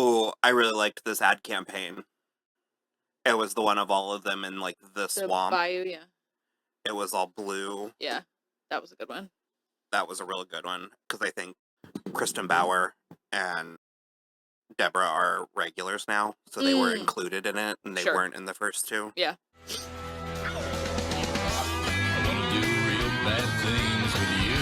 Oh, I really liked this ad campaign. It was the one of all of them in, like, the swamp. Bayou, yeah. It was all blue. Yeah, that was a good one. That was a really good one, because I think Kristen Bauer and Deborah are regulars now, so they were included in it, and they weren't in the first two. Yeah. I wanna do real bad things with you.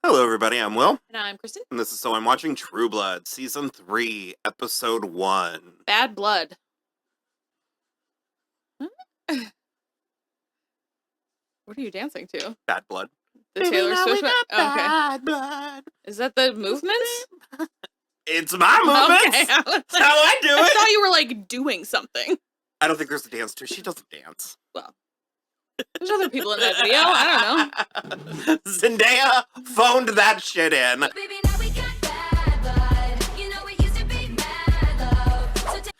Hello, everybody. I'm Will. And I'm Kristen. And this is So I'm Watching True Blood, Season 3, Episode 1. Bad Blood. What are you dancing to? Bad Blood. The Taylor Swift one? Oh, okay. Bad Blood. Is that the movements? It's my movements. Okay, That's how I do it. I thought you were, like, doing something. I don't think there's a dance to. She doesn't dance. Well, there's other people in that video. I don't know. Zendaya phoned that shit in. Baby, now we got bad blood. You know it used to be mad love.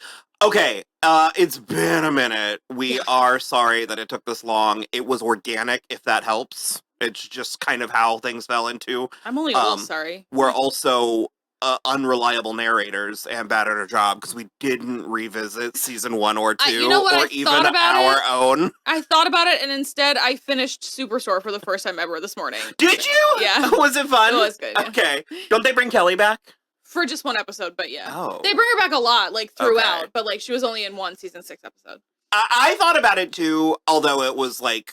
Okay, it's been a minute. We are sorry that it took this long. It was organic, if that helps. It's just kind of how things fell into. I'm only a little sorry. We're also unreliable narrators and bad at our job because we didn't revisit season 1 or 2 you know what? or even our own. I thought about it, and instead I finished Superstore for the first time ever this morning. Did you? Yeah. Was it fun? It was good. Yeah. Okay. Don't they bring Kelly back? For just one episode, but yeah. Oh. They bring her back a lot, like, throughout, Okay. but, like, she was only in one season 6 episode. I thought about it too, although it was, like,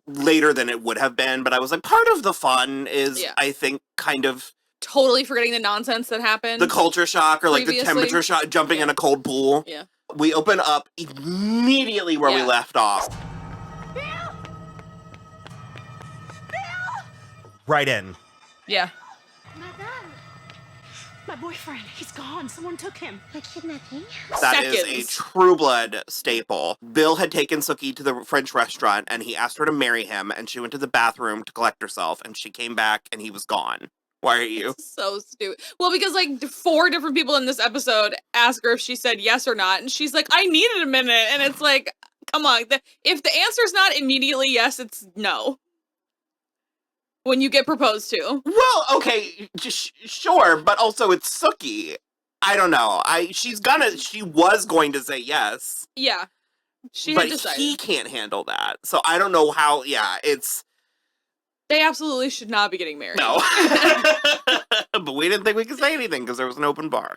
later than it would have been, but I was like, part of the fun is, I think, kind of Totally forgetting the nonsense that happened. the culture shock or, like, the previously. temperature shock, jumping in a cold pool. Yeah. We open up immediately where we left off. Bill! Bill! Right in. Yeah. Madame! My boyfriend, he's gone. Someone took him. Like kidnapping? That is a True Blood staple. Bill had taken Sookie to the French restaurant, and he asked her to marry him, and she went to the bathroom to collect herself, and she came back, and he was gone. Why are you? So stupid. Well, because, like, 4 different people in this episode ask her if she said yes or not, and she's like, I needed a minute, and it's like, come on. If the answer's not immediately yes, it's no. When you get proposed to. Well, okay, sure, but also it's Sookie. I don't know. She was going to say yes. Yeah. She had But decided. he can't handle that. So I don't know how, it's... They absolutely should not be getting married. No. But we didn't think we could say anything because there was an open bar.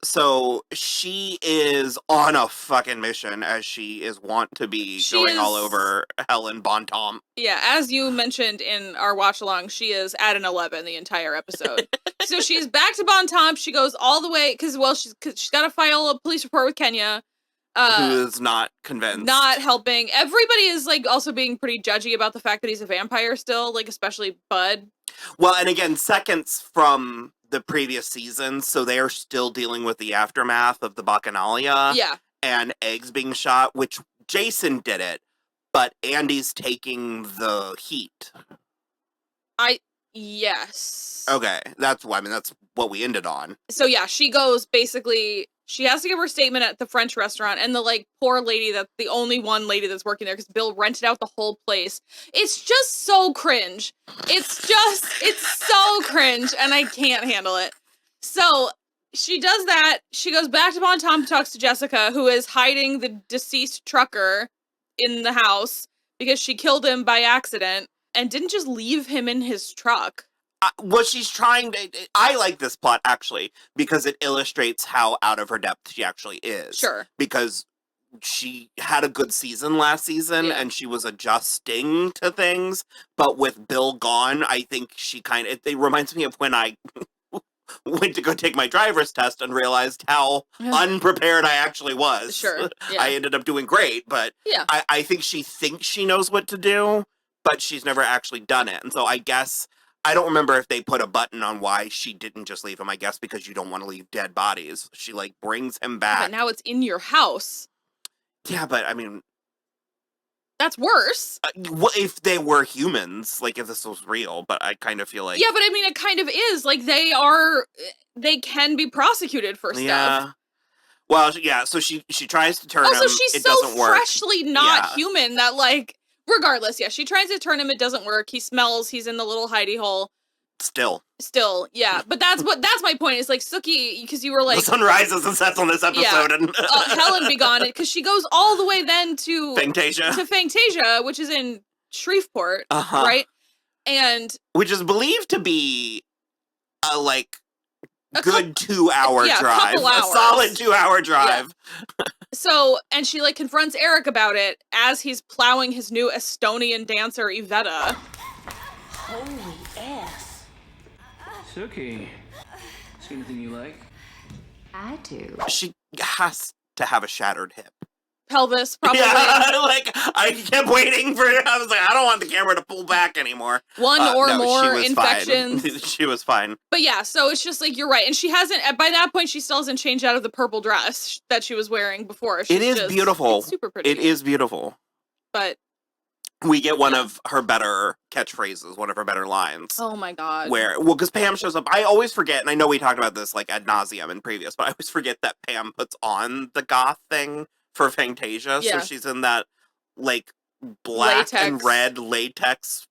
So she is on a fucking mission, as she is wont to be, going all over Helen Bontemps. Yeah, as you mentioned in our watch-along, she is at an 11 the entire episode. So she's back to Bontemps. She goes all the way, because she's got to file a police report with Kenya. Who is not convinced. Not helping. Everybody is, like, also being pretty judgy about the fact that he's a vampire still, like, especially Bud. Well, and again, seconds from the previous season, so they are still dealing with the aftermath of the Bacchanalia. Yeah. And eggs being shot, which Jason did it, but Andy's taking the heat. Yes. Okay, that's what we ended on. So yeah, she goes, basically, she has to give her statement at the French restaurant, and the, like, poor lady, that's the only one lady that's working there, because Bill rented out the whole place. It's just so cringe. It's so cringe, and I can't handle it. So, she does that, she goes back to Bontemps, talks to Jessica, who is hiding the deceased trucker in the house, because she killed him by accident, and didn't just leave him in his truck. Well, she's trying to... I like this plot, actually, because it illustrates how out of her depth she actually is. Sure. Because she had a good season last season, and she was adjusting to things, but with Bill gone, I think she kind of... It reminds me of when I went to go take my driver's test and realized how unprepared I actually was. Sure, yeah. I ended up doing great, but I think she thinks she knows what to do, but she's never actually done it. And so I guess... I don't remember if they put a button on why she didn't just leave him. I guess because you don't want to leave dead bodies. She, like, brings him back. But now it's in your house. Yeah, but, I mean... That's worse. Well, if they were humans, like, if this was real, but I kind of feel like... Yeah, but I mean, it kind of is. Like, they can be prosecuted for stuff. Yeah. Well, yeah, so she tries to turn him. Also, she's it so doesn't work. freshly not human that, like... Regardless, yeah, she tries to turn him, it doesn't work. He smells, he's in the little hidey hole. Still. Yeah. But that's my point. Is like Sookie, because you were like The sun rises and sets on this episode. And Helen be gone, because she goes all the way then to Fantasia. Fantasia, which is in Shreveport, right? And which is believed to be a good 2-hour drive. Couple hours. A solid 2-hour drive. Yeah. So, and she like confronts Eric about it as he's plowing his new Estonian dancer Iveta. Holy ass. Sookie, see anything you like? I do. She has to have a shattered hip. Pelvis, probably. Yeah, I kept waiting for it. I was like, I don't want the camera to pull back anymore. One or more she was infections. Fine. She was fine. But yeah, so it's just like, you're right. And she hasn't, by that point, she still hasn't changed out of the purple dress that she was wearing before. It is beautiful. It's super pretty. It is beautiful. But we get one of her better catchphrases, one of her better lines. Oh my God. Because Pam shows up. I always forget, and I know we talked about this ad nauseum in previous, but I always forget that Pam puts on the goth thing for Fantasia. Yeah. So she's in that black and red latex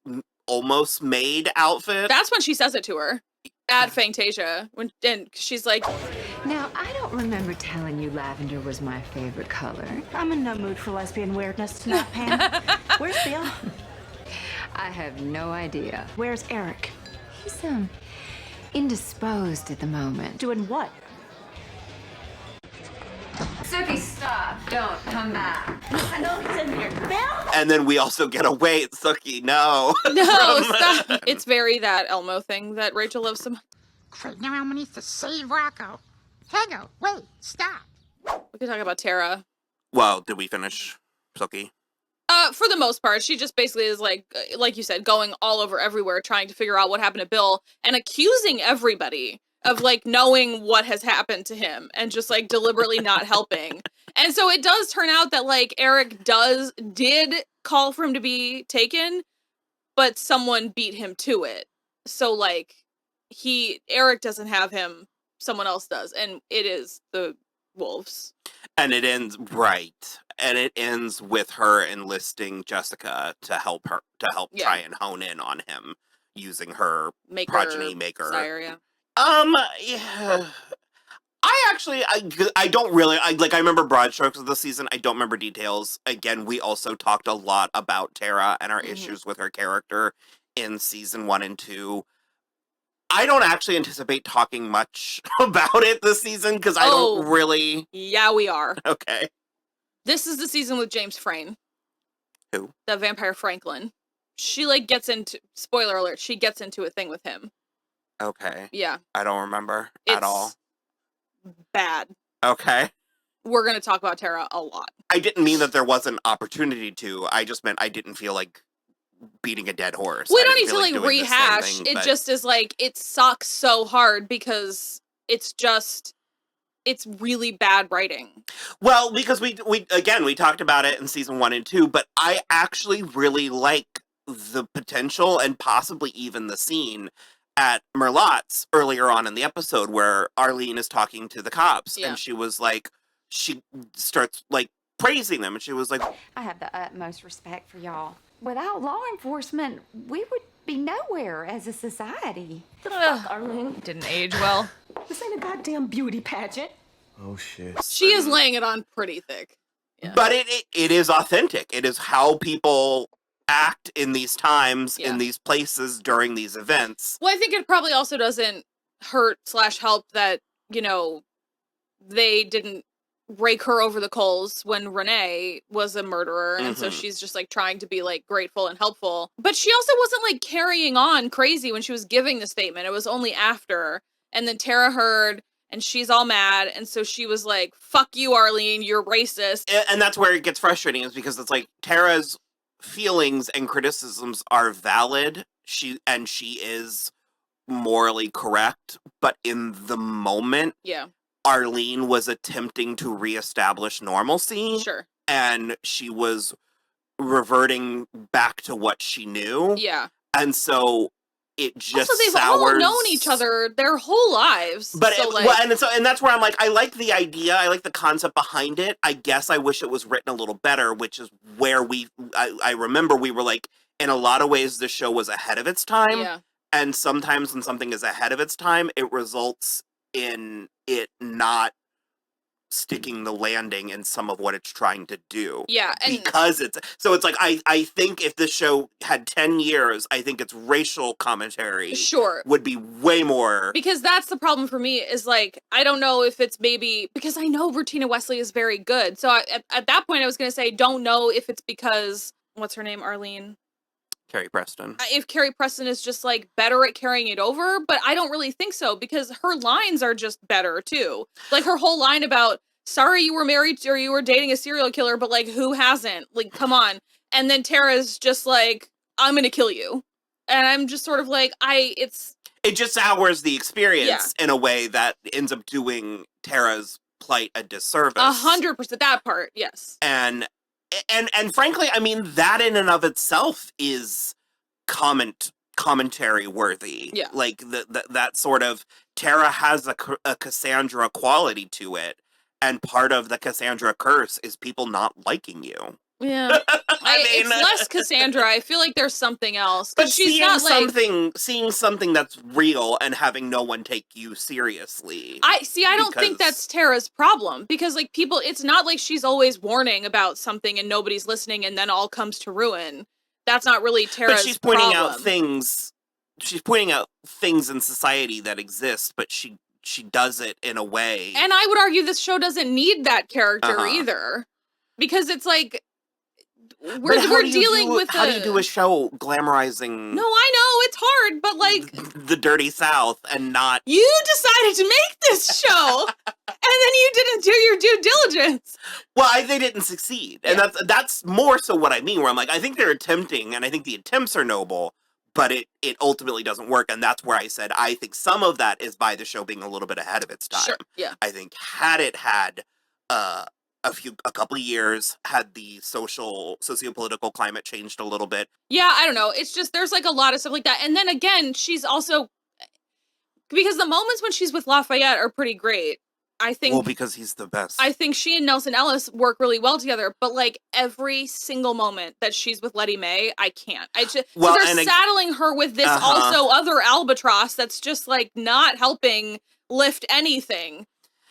almost maid outfit. That's when she says it to her at Fantasia, and she's like, Now, I don't remember telling you lavender was my favorite color. I'm in no mood for lesbian weirdness tonight, Pam. Where's Bill? I have no idea. Where's Eric? He's, indisposed at the moment. Doing what? Sookie, stop. Don't come back. I know he's in here. Bill? And then we also get a wait, Sookie, no. no, stop. It's very that Elmo thing that Rachel loves so much. Great, now Elmo needs to save Rocco. Hang on, wait, stop. We could talk about Tara. Well, did we finish Sookie? For the most part, she just basically is like you said, going all over everywhere, trying to figure out what happened to Bill and accusing everybody of knowing what has happened to him and just deliberately not helping. And so it does turn out that Eric did call for him to be taken, but someone beat him to it. So Eric doesn't have him, someone else does, and it is the wolves. And it ends and it ends with her enlisting Jessica to help try and hone in on him using her progeny maker. Sire, yeah. Yeah. I don't really, I remember broad strokes of the season. I don't remember details. Again, we also talked a lot about Tara and our issues with her character in season 1 and 2. I don't actually anticipate talking much about it this season because I don't really. Yeah, we are. Okay. This is the season with James Frayne. Who? The vampire Franklin. She gets into, spoiler alert, she gets into a thing with him. Okay. Yeah. I don't remember at all. Bad. Okay. We're going to talk about Tara a lot. I didn't mean that there wasn't opportunity to. I just meant I didn't feel like beating a dead horse. We don't need to doing rehash. Thing, it just is it sucks so hard because it's really bad writing. Well, because we talked about it in season 1 and 2, but I actually really like the potential and possibly even the scene at Merlotte's earlier on in the episode where Arlene is talking to the cops and she was she starts praising them and she was like, I have the utmost respect for y'all. Without law enforcement, we would be nowhere as a society. The fuck, Arlene? Didn't age well. This ain't a goddamn beauty pageant. Oh, shit. She is laying it on pretty thick. Yeah. But it is authentic. It is how people act in these times, in these places, during these events. Well, I think it probably also doesn't hurt/help that, they didn't rake her over the coals when Renee was a murderer, and so she's just trying to be grateful and helpful. But she also wasn't carrying on crazy when she was giving the statement. It was only after, and then Tara heard, and she's all mad, and so she was like, "Fuck you, Arlene, you're racist." And that's where it gets frustrating, is because it's Tara's feelings and criticisms are valid. She is morally correct, but in the moment, Arlene was attempting to reestablish normalcy. Sure. And she was reverting back to what she knew. Yeah. And so it just also, they've all known each other their whole lives. But so and that's where I'm I like the idea, I like the concept behind it. I guess I wish it was written a little better, which is where I remember we were in a lot of ways the show was ahead of its time. Yeah. And sometimes when something is ahead of its time, it results in it not sticking the landing in some of what it's trying to do. Yeah, and Because it's like I think if this show had 10 years, I think its racial commentary sure. would be way more. Because that's the problem for me is like, I don't know if it's maybe because I know Rutina Wesley is very good. So at that point I was going to say, don't know if it's because, what's her name? Arlene? Carrie Preston. If Carrie Preston is just like better at carrying it over, but I don't really think so because her lines are just better too. Like her whole line about, sorry you were married or you were dating a serial killer, but like who hasn't? Like, come on. And then Tara's just like, I'm going to kill you. And I'm just sort of like, it just sours the experience in a way that ends up doing Tara's plight a disservice. 100%, that part, yes. And frankly, I mean, that in and of itself is commentary worthy. Yeah. Like that sort of, Tara has a Cassandra quality to it. And part of the Cassandra curse is people not liking you. Yeah. I mean, it's less Cassandra. I feel like there's something else. But she's seeing not like, seeing something that's real and having no one take you seriously. I don't think that's Tara's problem because like people, it's not like she's always warning about something and nobody's listening and then all comes to ruin. That's not really Tara's But she's pointing problem. out things. She's pointing out things in society that exist, but she does it in a way. And I would argue this show doesn't need that character either, because it's like we're dealing with. How do you do a show glamorizing? No, I know it's hard, but like the dirty South and not. You decided to make this show, and then you didn't do your due diligence. Well, they didn't succeed, and that's more so what I mean. Where I'm like, I think they're attempting, and I think the attempts are noble. But it ultimately doesn't work, and that's where I said I think some of that is by the show being a little bit ahead of its time. Sure, yeah. I think had it had a couple of years, had the socio-political climate changed a little bit. Yeah, I don't know. It's just there's like a lot of stuff like that, and then again, she's also because the moments when she's with Lafayette are pretty great. I think because he's the best. I think she and Nelson Ellis work really well together, but like every single moment that she's with Letty Mae, I can't. So they're saddling her with this also other albatross that's just like not helping lift anything,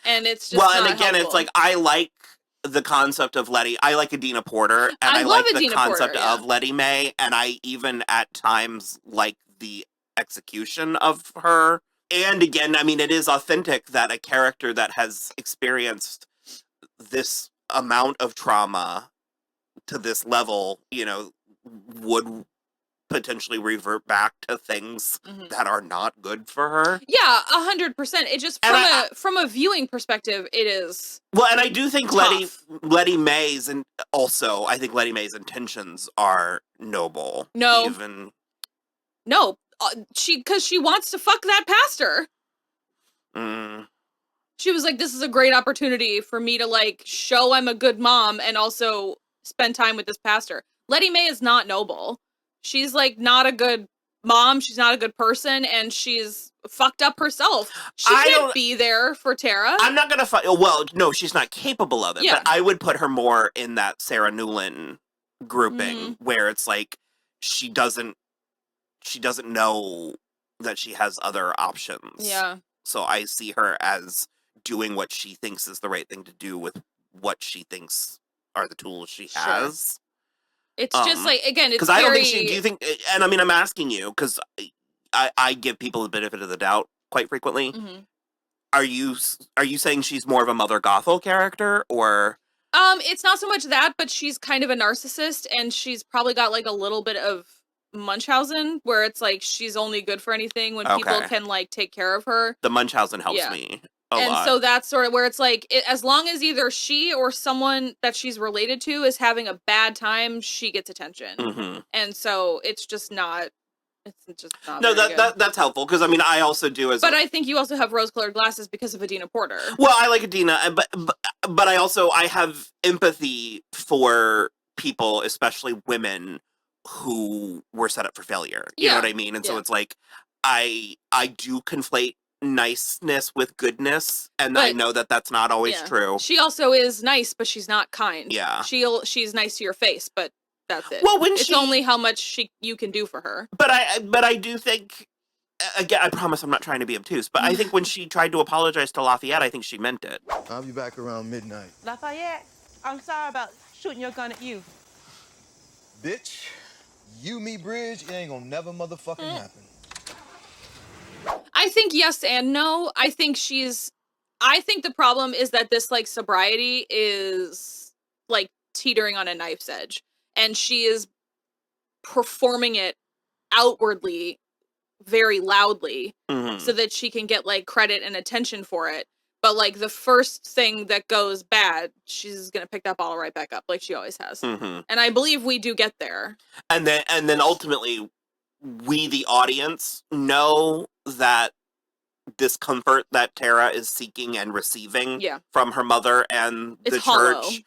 and it's just it's like I like the concept of Letty. I like Adina Porter, and I like the concept of Letty Mae, and I even at times like the execution of her. And again, I mean, it is authentic that a character that has experienced this amount of trauma to this level, would potentially revert back to things that are not good for her. Yeah, 100%. It just from a viewing perspective, it is. Well, and I do think tough. Letty Mae's and also I think Letty Mae's intentions are noble. No. Because she wants to fuck that pastor. She was like, this is a great opportunity for me to like show I'm a good mom and also spend time with this pastor. Letty Mae is not noble. She's like not a good mom. She's not a good person, and she's fucked up herself. She can't be there for Tara. I'm not gonna fight. Well, no, she's not capable of it. Yeah. But I would put her more in that Sarah Newland grouping where it's like she doesn't know that she has other options. Yeah. So I see her as doing what she thinks is the right thing to do with what she thinks are the tools she has. It's just like, again, it's because I don't think do you think, and I mean, I'm asking you, because I give people the benefit of the doubt quite frequently. Are you saying she's more of a Mother Gothel character, or? It's not so much that, but she's kind of a narcissist, and she's probably got like a little bit of Munchausen, where it's like she's only good for anything when people can like take care of her. The Munchausen helps me a lot. So that's sort of where it's like, as long as either she or someone that she's related to is having a bad time, she gets attention. And so it's just not. It's just not. No, that's helpful, because I mean, I also do as. But I think you also have rose-colored glasses because of Adina Porter. Well, I like Adina, but I have empathy for people, especially women, who were set up for failure. You know what I mean? And so it's like, I do conflate niceness with goodness, and I know that that's not always true. She also is nice, but she's not kind. Yeah. She's nice to your face, but that's it. Well, it's only how much you can do for her. But I do think again, I promise I'm not trying to be obtuse, but I think when she tried to apologize to Lafayette, I think she meant it. I'll be back around midnight. Lafayette, I'm sorry about shooting your gun at you. Bitch, you, me, Bridge, it ain't gonna never motherfucking happen. I think yes and no. I think the problem is that this, like, sobriety is, like, teetering on a knife's edge. And she is performing it outwardly very loudly so that she can get, like, credit and attention for it. But, like, the first thing that goes bad, she's gonna pick that bottle right back up, like she always has. And I believe we do get there. And then ultimately, we, the audience, know that discomfort that Tara is seeking and receiving from her mother and It's the hollow. church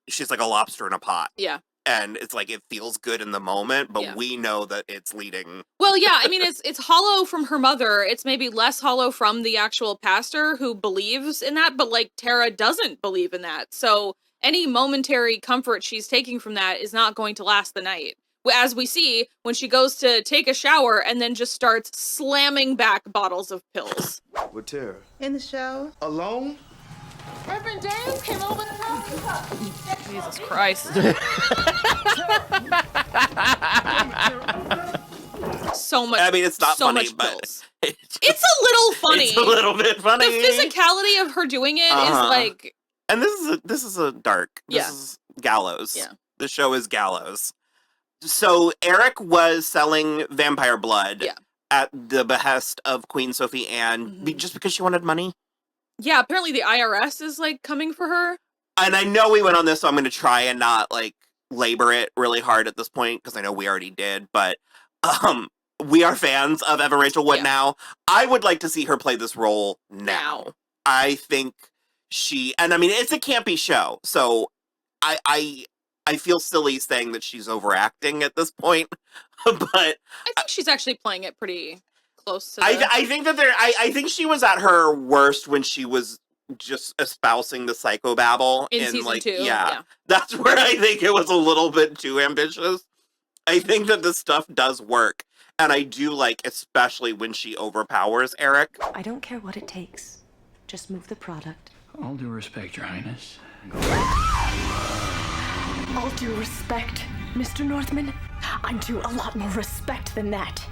she's like a lobster in a pot. Yeah. And it's like, it feels good in the moment, but we know that it's leading. Well, yeah, I mean, it's hollow from her mother. It's maybe less hollow from the actual pastor who believes in that, but, like, Tara doesn't believe in that. So any momentary comfort she's taking from that is not going to last the night. As we see when she goes to take a shower and then just starts slamming back bottles of pills. With Tara? In the shower. Alone? Reverend James came over to talk. Jesus Christ. So much. I mean, it's not so funny, much but pills. It's a little funny. It's a little bit funny. The physicality of her doing it is like. And this is a dark. This Yeah. is gallows. Yeah. The show is gallows. So Eric was selling vampire blood at the behest of Queen Sophie-Anne just because she wanted money. Yeah, apparently the IRS is, like, coming for her. And I know we went on this, so I'm going to try and not, like, labor it really hard at this point, because I know we already did, but we are fans of Evan Rachel Wood now. I would like to see her play this role now. I think and I mean, it's a campy show, so I feel silly saying that she's overacting at this point, but I think she's actually playing it pretty close to I think that I think she was at her worst when she was just espousing the psychobabble in season like 2. Yeah. That's where I think it was a little bit too ambitious. I think that this stuff does work, and I do like, especially when she overpowers Eric. I don't care what it takes. Just move the product. All due respect, Your Highness. All due respect, Mr. Northman. I'm due a lot more respect than that.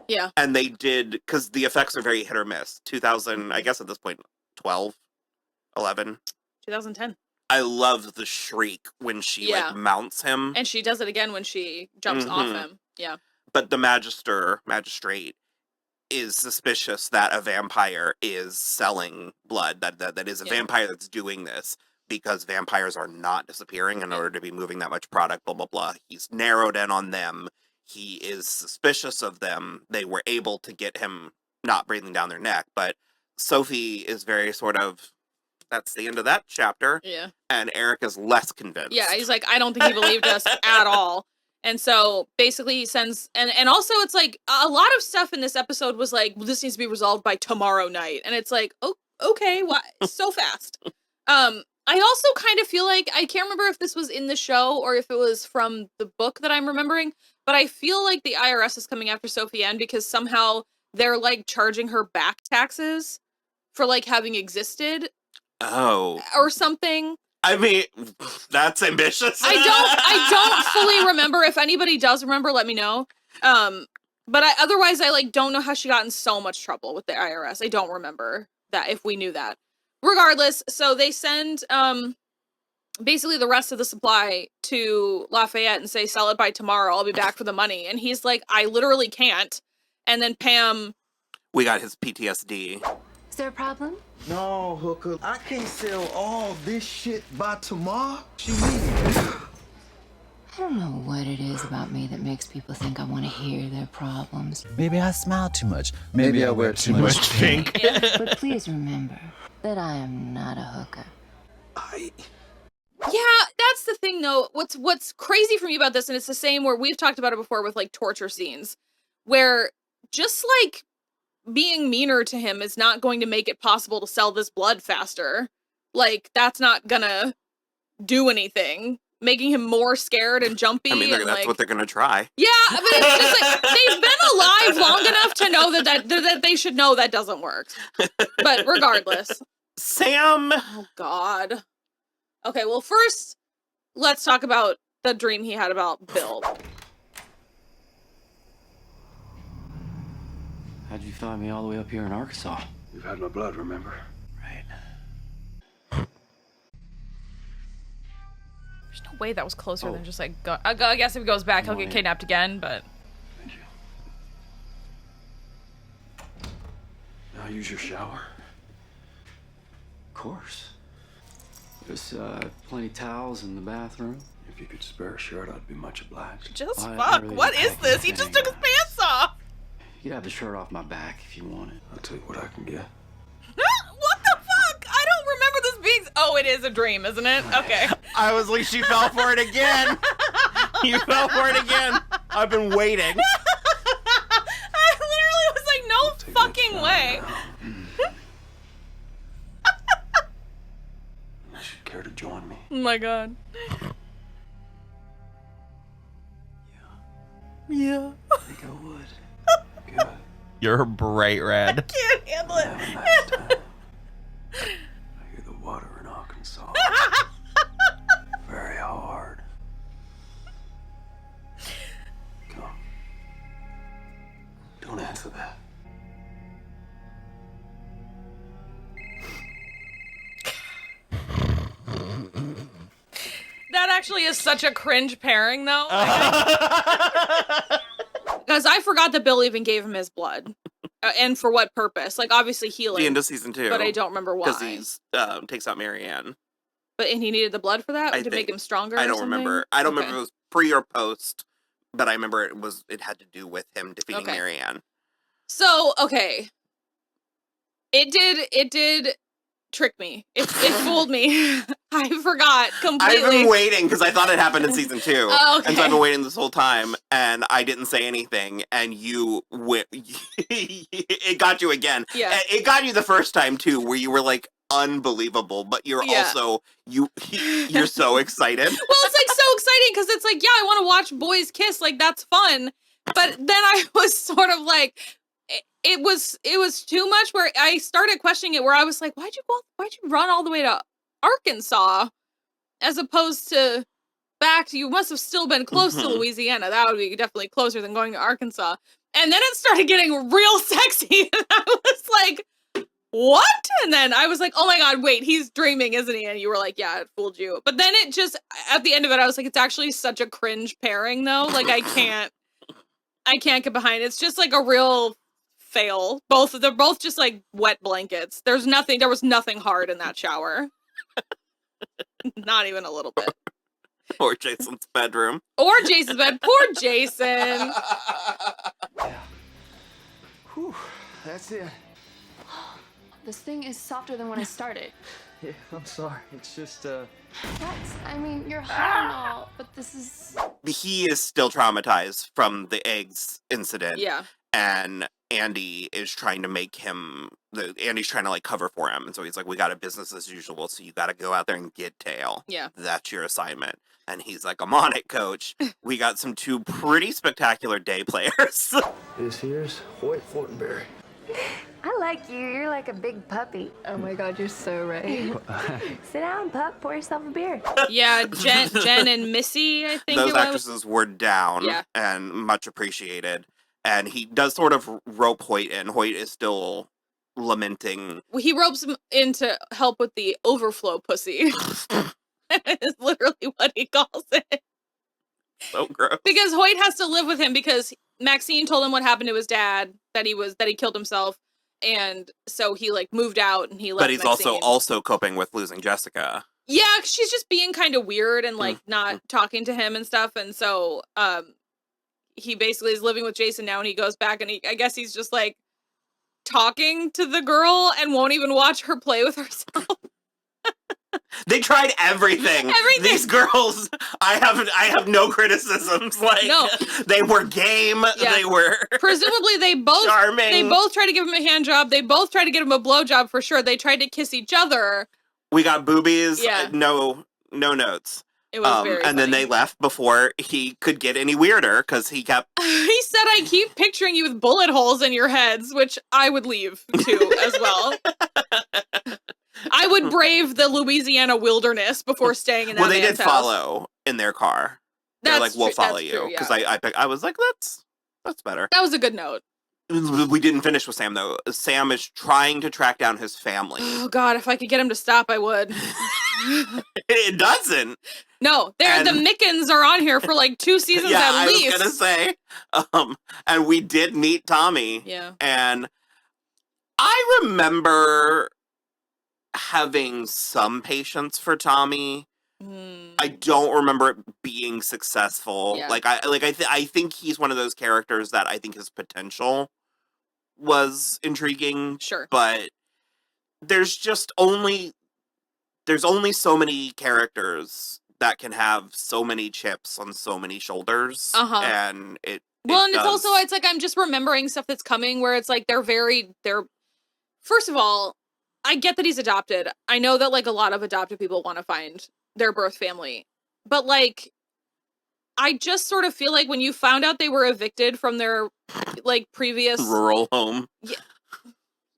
Yeah. And they did, because the effects are very hit or miss. 2000, I guess at this point, 12, 11. 2010. I love the shriek when she like mounts him. And she does it again when she jumps off him. Yeah. But the magistrate is suspicious that a vampire is selling blood, that is a vampire that's doing this, because vampires are not disappearing in order to be moving that much product, blah, blah, blah. He's narrowed in on them. He is suspicious of them. They were able to get him not breathing down their neck, but Sophie is very sort of, that's the end of that chapter. Yeah. And Eric is less convinced. Yeah, he's like, I don't think he believed us at all. And so basically he sends, and also it's like a lot of stuff in this episode was like, well, this needs to be resolved by tomorrow night. And it's like, oh, okay, why so fast? I also kind of feel like, I can't remember if this was in the show or if it was from the book that I'm remembering, but I feel like the IRS is coming after Sophie-Anne because somehow they're like charging her back taxes for like having existed. Oh. Or something. I mean, that's ambitious. I don't fully remember. If anybody does remember, let me know. But otherwise, I like don't know how she got in so much trouble with the IRS. I don't remember that, if we knew that. Regardless, so they send basically the rest of the supply to Lafayette and say, sell it by tomorrow. I'll be back for the money. And he's like, I literally can't. And then Pam. We got his PTSD. Is there a problem? No, hooker. I can't sell all this shit by tomorrow. She needs it. I don't know what it is about me that makes people think I want to hear their problems. Maybe I smile too much. Maybe I wear too much pink. But please remember that I am not a hooker. Yeah, that's the thing though. What's crazy for me about this, and it's the same where we've talked about it before with like torture scenes, where just like being meaner to him is not going to make it possible to sell this blood faster. Like, that's not gonna do anything. making him more scared and jumpy. I mean, and that's what they're gonna try. Yeah, but it's just like they've been alive long enough to know that they should know that doesn't work. But regardless, Sam. Oh God. Okay, well first, let's talk about the dream he had about Bill. How'd you find me all the way up here in Arkansas? You've had my blood, remember? Right. There's no way that was closer than just like. I guess if he goes back, he'll get kidnapped again. But Thank you. Now use your shower. Of course. There's plenty of towels in the bathroom. If you could spare a shirt, I'd be much obliged. just I fuck. really What don't is this? He just took his pants off. You could have the shirt off my back if you want it. I'll tell you what I can get. What the fuck? I don't remember this being. Oh, it is a dream, isn't it? Okay. I was like, she fell for it again. You fell for it again. I've been waiting. I literally was like, no fucking way. Unless you'd care to join me. Oh my God. Yeah. I think I would. Good. You're bright red. Can't handle it. Have a nice time. I hear the water in Arkansas. Very hard. Come. Don't answer that. That actually is such a cringe pairing, though. Because I forgot that Bill even gave him his blood. And for what purpose? Like, obviously healing. The end of season 2. But I don't remember why. Because he takes out Marianne. And he needed the blood for that? To make him stronger I don't or something? remember. I don't remember if it was pre or post, but I remember it had to do with him defeating Okay. Marianne. So, okay. It did trick me. It fooled me. I forgot completely. I've been waiting because I thought it happened in season 2. Oh, okay. And so I've been waiting this whole time, and I didn't say anything, and you it got you again. Yeah. It got you the first time too, where you were like unbelievable, but you're also you're so excited. Well, it's like so exciting because it's like, yeah, I want to watch boys kiss, like that's fun. But then I was sort of like, it was too much. Where I started questioning it, where I was like, why'd you run all the way to Arkansas as opposed to back? You must have still been close to Louisiana. That would be definitely closer than going to Arkansas. And then it started getting real sexy, and I was like, what? And then I was like, oh my God, wait, he's dreaming, isn't he? And you were like, yeah, it fooled you. But then it just, at the end of it, I was like, it's actually such a cringe pairing, though. Like, I can't get behind it. It's just like a real fail. They're both just like wet blankets. There was nothing hard in that shower. Not even a little bit. Or Jason's bedroom. Or Jason's bed. Poor Jason. Whew, that's it. This thing is softer than when I started. Yeah, I'm sorry. It's just, I mean, you're hot and all, but this is... He is still traumatized from the eggs incident. Yeah. And Andy is trying to make him... Andy's trying to, like, cover for him. And so he's like, we got a business as usual, so you got to go out there and get tail. Yeah. That's your assignment. And he's like, I'm on it, coach. We got some 2 pretty spectacular day players. This here's Hoyt Fortenberry. I like you. You're like a big puppy. Oh my God, you're so right. Sit down, pup. Pour yourself a beer. Yeah, Jen and Missy, I think Those it was. actresses were down and much appreciated. And he does sort of rope Hoyt in. Hoyt is still lamenting. He ropes him in to help with the overflow pussy. Is literally what he calls it. So gross. Because Hoyt has to live with him because Maxine told him what happened to his dad, that he killed himself, and so he like moved out and he left. But he's Maxine. also coping with losing Jessica. Yeah, she's just being kind of weird and like not talking to him and stuff, and so he basically is living with Jason now, and he goes back and I guess he's just like talking to the girl and won't even watch her play with herself. They tried everything. These girls, I have no criticisms. Like, no. They were game. Yeah. They were presumably they both charming. They both tried to give him a hand job. They both tried to get him a blow job for sure. They tried to kiss each other. We got boobies. Yeah. No notes. It was very and then they left before he could get any weirder because he kept. He said, "I keep picturing you with bullet holes in your heads," which I would leave too as well. I would brave the Louisiana wilderness before staying in that Well, they man's did house. follow in their car. They're like, "We'll follow you," because I was like, "That's better." That was a good note. We didn't finish with Sam though. Sam is trying to track down his family. Oh God, if I could get him to stop, I would. It doesn't. No, the Mickens are on here for like 2 seasons at least. I was gonna say. And we did meet Tommy. Yeah. And I remember having some patience for Tommy. I don't remember it being successful. Yeah. I think he's one of those characters that I think his potential was intriguing. Sure. But there's only so many characters that can have so many chips on so many shoulders. And it's like I'm just remembering stuff that's coming where it's like they're first of all, I get that he's adopted. I know that like a lot of adopted people want to find their birth family. But like I just sort of feel like when you found out they were evicted from their like previous rural home. Yeah.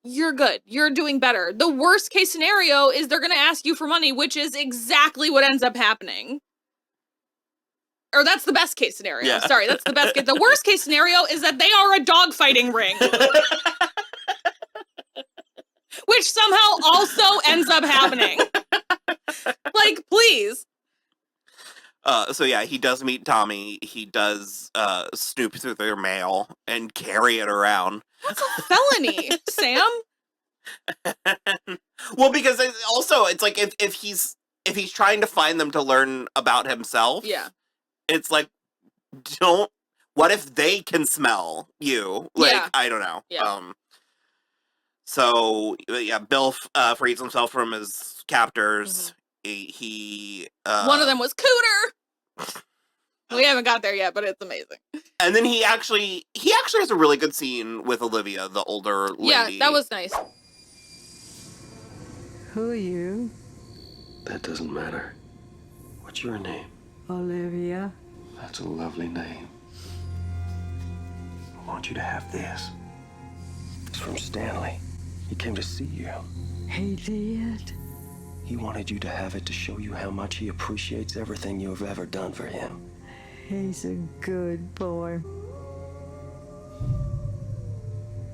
You're good. You're doing better. The worst case scenario is they're going to ask you for money, which is exactly what ends up happening. Or that's the best case scenario. Yeah. Sorry, that's the best case. The worst case scenario is that they are a dogfighting ring. Which somehow also ends up happening. Like, please. So yeah, he does meet Tommy. He does snoop through their mail and carry it around. That's a felony, Sam. Well, because it's like if he's trying to find them to learn about himself, yeah, it's like what if they can smell you? Like, I don't know. Yeah. So yeah, Bill frees himself from his captors. He one of them was Cooter. We haven't got there yet, but it's amazing. And then he actually has a really good scene with Olivia, the older lady. Yeah, that was nice. Who are you? That doesn't matter. What's your name? Olivia. That's a lovely name. I want you to have this. It's from Stanley. He came to see you. He did? He wanted you to have it to show you how much he appreciates everything you have ever done for him. He's a good boy.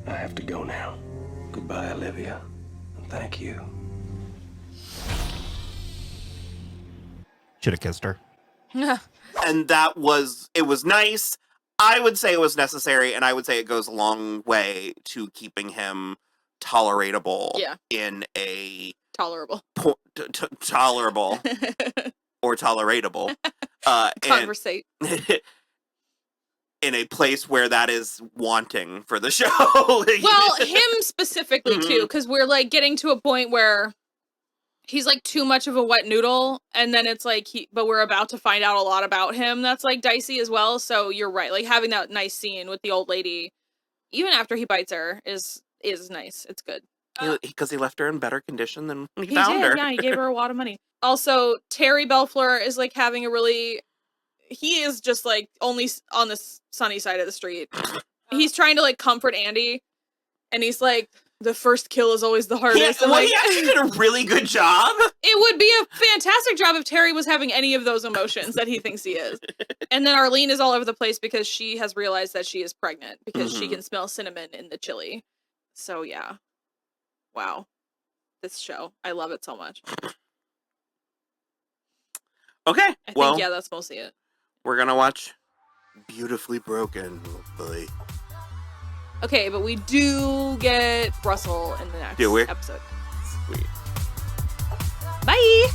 I have to go now. Goodbye, Olivia. And thank you. Should have kissed her. And it was nice. I would say it was necessary, and I would say it goes a long way to keeping him tolerable in a... Tolerable. Tolerable. Or toleratable. Conversate. In a place where that is wanting for the show. Well, him specifically, too, because we're, like, getting to a point where he's, like, too much of a wet noodle, and then it's, like, but we're about to find out a lot about him that's, like, dicey as well, so you're right. Like, having that nice scene with the old lady, even after he bites her, is nice. It's good. Because he left her in better condition than when he found her. Yeah, he gave her a lot of money. Also, Terry Belfleur is, like, having a really... He is just, like, only on the sunny side of the street. He's trying to, like, comfort Andy, and he's like, the first kill is always the hardest. He actually did a really good job. It would be a fantastic job if Terry was having any of those emotions that he thinks he is. And then Arlene is all over the place because she has realized that she is pregnant because she can smell cinnamon in the chili. So, yeah. Wow. This show. I love it so much. Okay. I think, yeah, that's mostly it. We're gonna watch Beautifully Broken, hopefully. Okay, but we do get Russell in the next episode. Sweet. Bye!